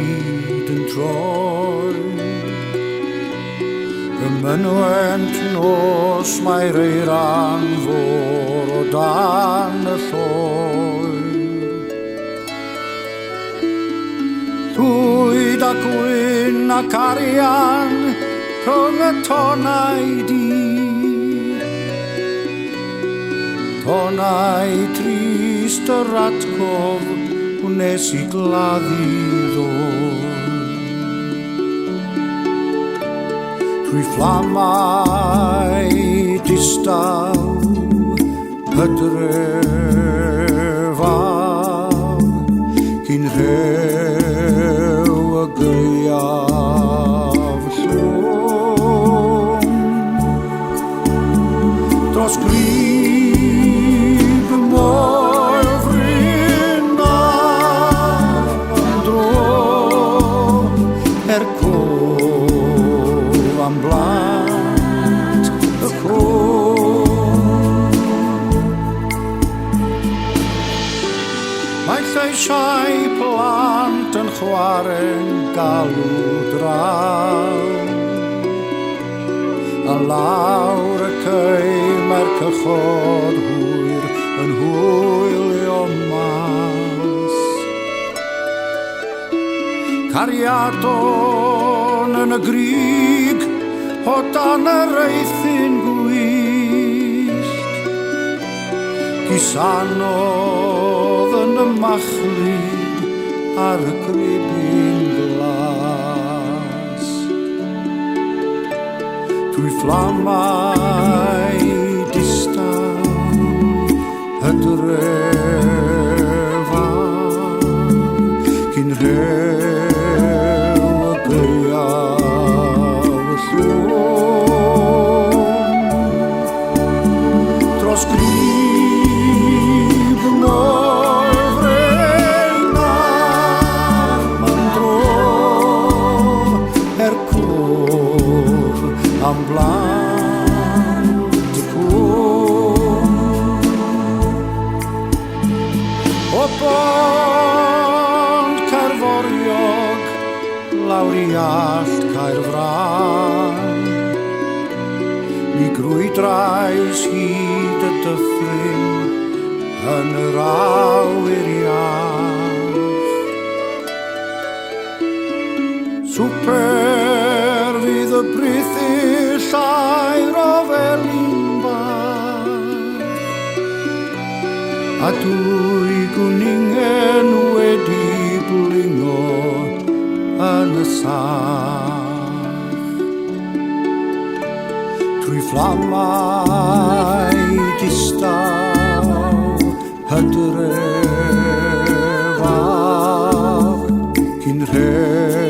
hyd yn troi. Y mynwent nos mae'r eira'n fôr o dan y lloer. Llwyd a gwyn ac arian rhwng y tonau di. Tonau trist yr atgof wnes i gladdu ddod. Trwy fflamau distaw hydrefaf cyn rhew y gleiaf llwm. Dros grib y moel fryn am dro cof am blant y cwm. Mae lleisiau plant yn chwarae'n galw draw. A lawr y cei mae'r cychod hwyr yn hwylio mas. Cariadon yn y grig o dan yr eithin gwyllt. Gusanodd yn y machlud ar y gribyn glas. Trwy fflamau distaw hydrefaf cyn rhew y gleiaf llwm. Dros grib y moel fryn am dro cof am blant y cwm. O bont Caerforiog lawr i allt Caerfran, mi grwydrais hyd y dyffryn yn yr awyr iach. Swper fydd y brithyll air o felin bach, a dwy gwningen wedi blingo yn y sach. Trwy fflamau distaw hydrefaf cyn rhew